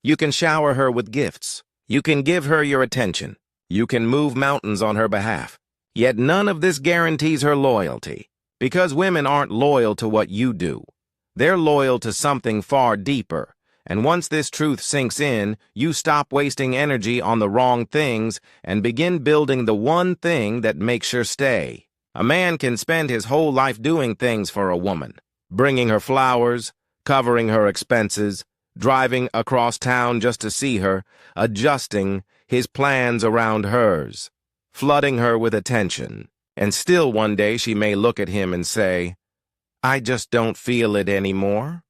You can shower her with gifts. You can give her your attention. You can move mountains on her behalf. Yet none of this guarantees her loyalty, because women aren't loyal to what you do. They're loyal to something far deeper, and once this truth sinks in, you stop wasting energy on the wrong things and begin building the one thing that makes her stay. A man can spend his whole life doing things for a woman, bringing her flowers, covering her expenses, driving across town just to see her, adjusting his plans around hers, flooding her with attention, and still one day she may look at him and say, "I just don't feel it anymore."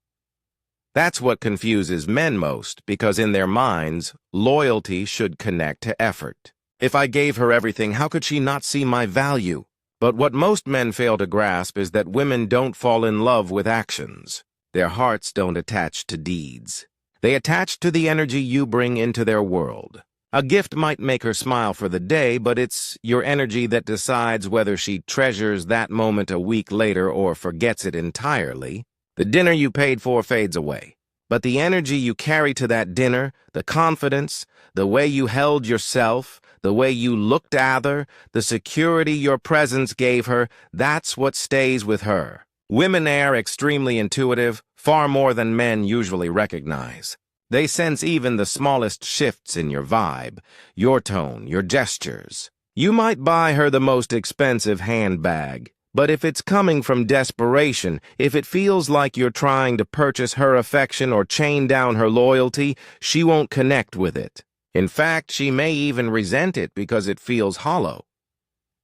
That's what confuses men most, because in their minds, loyalty should connect to effort. If I gave her everything, how could she not see my value? But what most men fail to grasp is that women don't fall in love with actions. Their hearts don't attach to deeds. They attach to the energy you bring into their world. A gift might make her smile for the day, but it's your energy that decides whether she treasures that moment a week later or forgets it entirely. The dinner you paid for fades away, but the energy you carry to that dinner, the confidence, the way you held yourself, the way you looked at her, the security your presence gave her, that's what stays with her. Women are extremely intuitive, far more than men usually recognize. They sense even the smallest shifts in your vibe, your tone, your gestures. You might buy her the most expensive handbag, but if it's coming from desperation, if it feels like you're trying to purchase her affection or chain down her loyalty, she won't connect with it. In fact, she may even resent it because it feels hollow.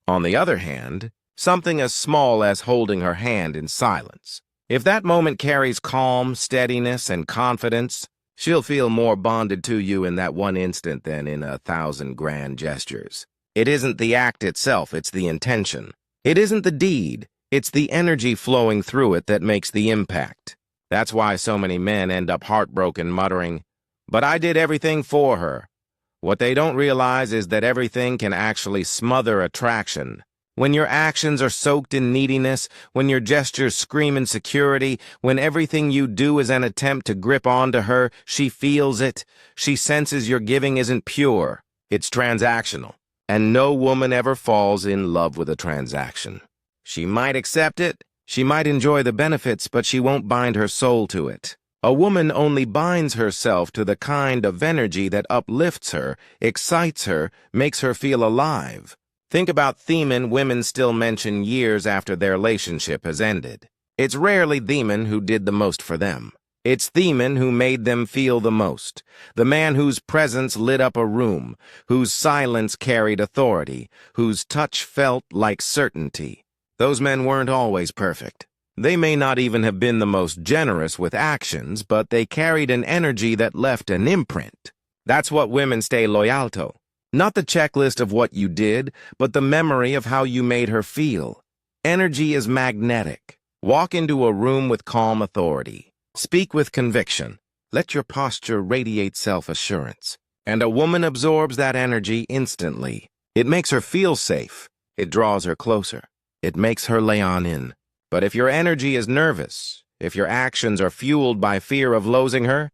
On the other hand, something as small as holding her hand in silence, if that moment carries calm, steadiness, and confidence, she'll feel more bonded to you in that one instant than in 1,000 grand gestures. It isn't the act itself, it's the intention. It isn't the deed, it's the energy flowing through it that makes the impact. That's why so many men end up heartbroken, muttering, "But I did everything for her." What they don't realize is that everything can actually smother attraction. When your actions are soaked in neediness, when your gestures scream insecurity, when everything you do is an attempt to grip onto her, she feels it. She senses your giving isn't pure. It's transactional. And no woman ever falls in love with a transaction. She might accept it, she might enjoy the benefits, but she won't bind her soul to it. A woman only binds herself to the kind of energy that uplifts her, excites her, makes her feel alive. Think about themen women still mention years after their relationship has ended. It's rarely the man who did the most for them. It's the man who made them feel the most. The man whose presence lit up a room, whose silence carried authority, whose touch felt like certainty. Those men weren't always perfect. They may not even have been the most generous with actions, but they carried an energy that left an imprint. That's what women stay loyal to. Not the checklist of what you did, but the memory of how you made her feel. Energy is magnetic. Walk into a room with calm authority. Speak with conviction. Let your posture radiate self-assurance. And a woman absorbs that energy instantly. It makes her feel safe. It draws her closer. It makes her lay on in. But if your energy is nervous, if your actions are fueled by fear of losing her,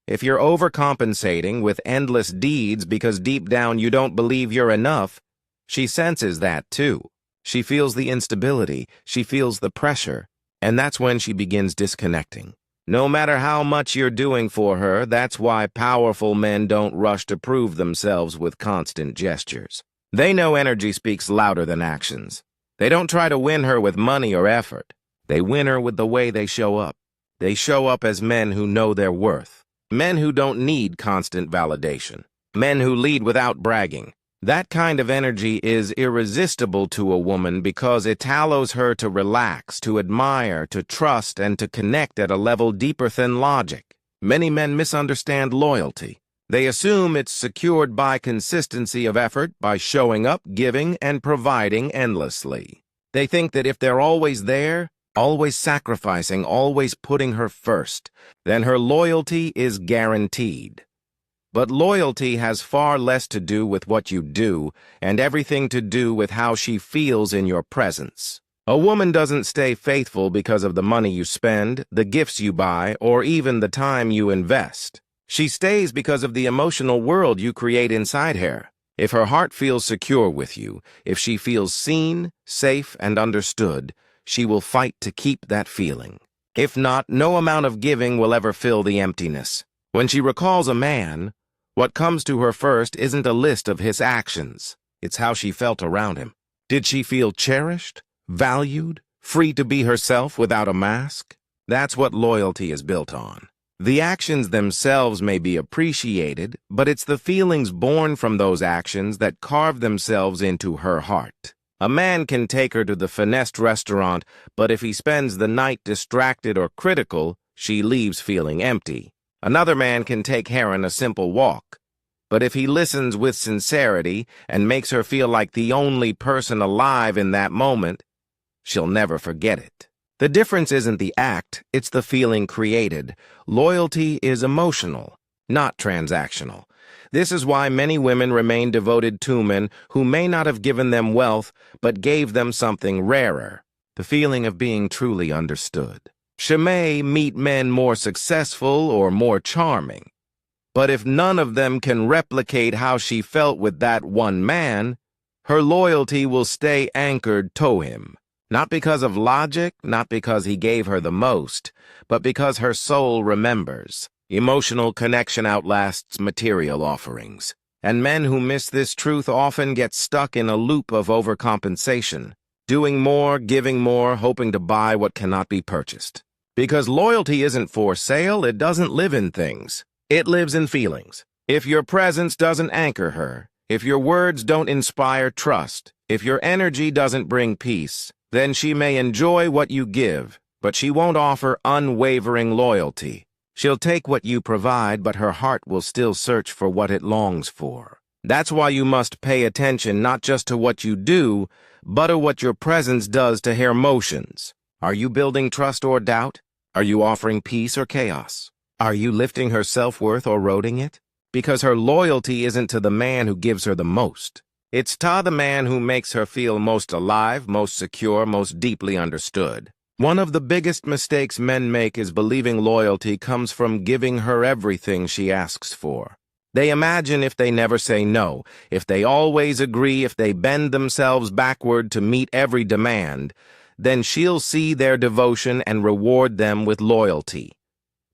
if you're overcompensating with endless deeds because deep down you don't believe you're enough, she senses that too. She feels the instability, she feels the pressure, and that's when she begins disconnecting. No matter how much you're doing for her, that's why powerful men don't rush to prove themselves with constant gestures. They know energy speaks louder than actions. They don't try to win her with money or effort. They win her with the way they show up. They show up as men who know their worth. Men who don't need constant validation. Men who lead without bragging. That kind of energy is irresistible to a woman because it allows her to relax, to admire, to trust, and to connect at a level deeper than logic. Many men misunderstand loyalty. They assume it's secured by consistency of effort, by showing up, giving, and providing endlessly. They think that if they're always there, always sacrificing, always putting her first, then her loyalty is guaranteed. But loyalty has far less to do with what you do and everything to do with how she feels in your presence. A woman doesn't stay faithful because of the money you spend, the gifts you buy, or even the time you invest. She stays because of the emotional world you create inside her. If her heart feels secure with you, if she feels seen, safe, and understood, she will fight to keep that feeling. If not, no amount of giving will ever fill the emptiness. When she recalls a man, what comes to her first isn't a list of his actions. It's how she felt around him. Did she feel cherished, valued, free to be herself without a mask? That's what loyalty is built on. The actions themselves may be appreciated, but it's the feelings born from those actions that carve themselves into her heart. A man can take her to the finessed restaurant, but if he spends the night distracted or critical, she leaves feeling empty. Another man can take her on a simple walk, but if he listens with sincerity and makes her feel like the only person alive in that moment, she'll never forget it. The difference isn't the act, it's the feeling created. Loyalty is emotional, not transactional. This is why many women remain devoted to men who may not have given them wealth, but gave them something rarer, the feeling of being truly understood. She may meet men more successful or more charming, but if none of them can replicate how she felt with that one man, her loyalty will stay anchored to him. Not because of logic, not because he gave her the most, but because her soul remembers. Emotional connection outlasts material offerings. And men who miss this truth often get stuck in a loop of overcompensation, doing more, giving more, hoping to buy what cannot be purchased. Because loyalty isn't for sale, it doesn't live in things. It lives in feelings. If your presence doesn't anchor her, if your words don't inspire trust, if your energy doesn't bring peace, then she may enjoy what you give, but she won't offer unwavering loyalty. She'll take what you provide, but her heart will still search for what it longs for. That's why you must pay attention not just to what you do, but to what your presence does to her emotions. Are you building trust or doubt? Are you offering peace or chaos? Are you lifting her self-worth or eroding it? Because her loyalty isn't to the man who gives her the most. It's to the man who makes her feel most alive, most secure, most deeply understood. One of the biggest mistakes men make is believing loyalty comes from giving her everything she asks for. They imagine if they never say no, if they always agree, if they bend themselves backward to meet every demand, then she'll see their devotion and reward them with loyalty.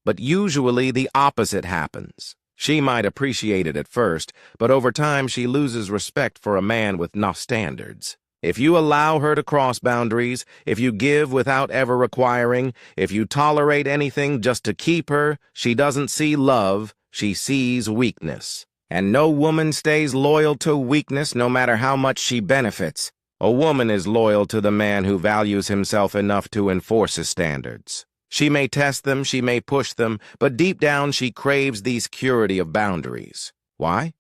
But usually the opposite happens. She might appreciate it at first, but over time she loses respect for a man with no standards. If you allow her to cross boundaries, if you give without ever requiring, if you tolerate anything just to keep her, she doesn't see love, she sees weakness. And no woman stays loyal to weakness no matter how much she benefits. A woman is loyal to the man who values himself enough to enforce his standards. She may test them, she may push them, but deep down she craves the security of boundaries. Why?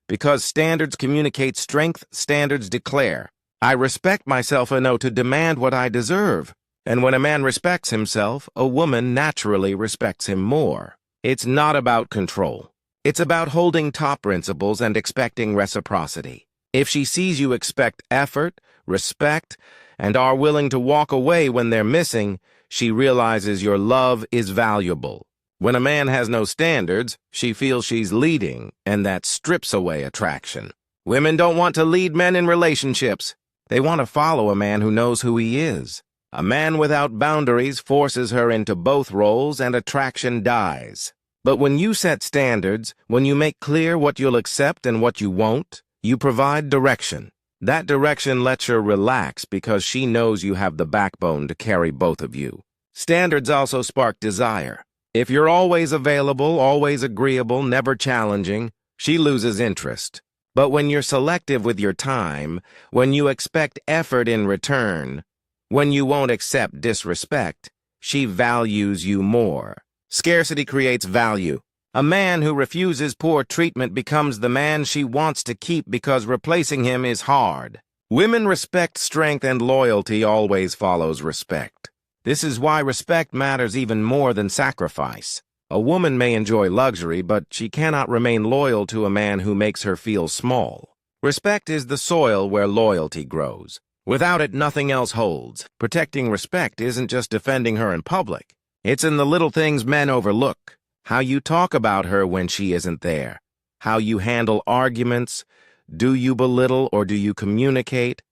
Because standards communicate strength, standards declare. I respect myself enough to demand what I deserve. And when a man respects himself, a woman naturally respects him more. It's not about control. It's about holding top principles and expecting reciprocity. If she sees you expect effort, respect, and are willing to walk away when they're missing, she realizes your love is valuable. When a man has no standards, she feels she's leading, and that strips away attraction. Women don't want to lead men in relationships. They want to follow a man who knows who he is. A man without boundaries forces her into both roles and attraction dies. But when you set standards, when you make clear what you'll accept and what you won't, you provide direction. That direction lets her relax because she knows you have the backbone to carry both of you. Standards also spark desire. If you're always available, always agreeable, never challenging, she loses interest. But when you're selective with your time, when you expect effort in return, when you won't accept disrespect, she values you more. Scarcity creates value. A man who refuses poor treatment becomes the man she wants to keep because replacing him is hard. Women respect strength, and loyalty always follows respect. This is why respect matters even more than sacrifice. A woman may enjoy luxury, but she cannot remain loyal to a man who makes her feel small. Respect is the soil where loyalty grows. Without it, nothing else holds. Protecting respect isn't just defending her in public. It's in the little things men overlook. how you talk about her when she isn't there, how you handle arguments, do you belittle or do you communicate,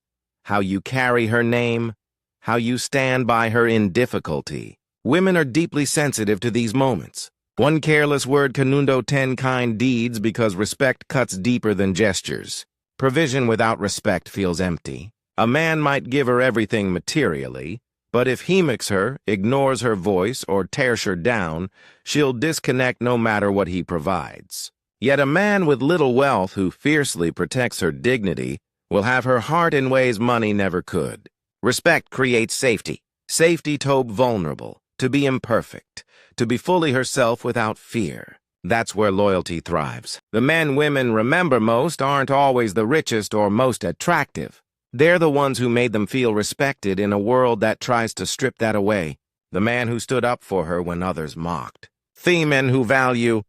how you carry her name, how you stand by her in difficulty. Women are deeply sensitive to these moments. One careless word can undo 10 kind deeds because respect cuts deeper than gestures. Provision without respect feels empty. A man might give her everything materially, but if he mocks her, ignores her voice, or tears her down, she'll disconnect no matter what he provides. Yet a man with little wealth who fiercely protects her dignity will have her heart in ways money never could. Respect creates safety. Safety to be vulnerable, to be imperfect, to be fully herself without fear. That's where loyalty thrives. The men women remember most aren't always the richest or most attractive. They're the ones who made them feel respected in a world that tries to strip that away. The man who stood up for her when others mocked. The men who value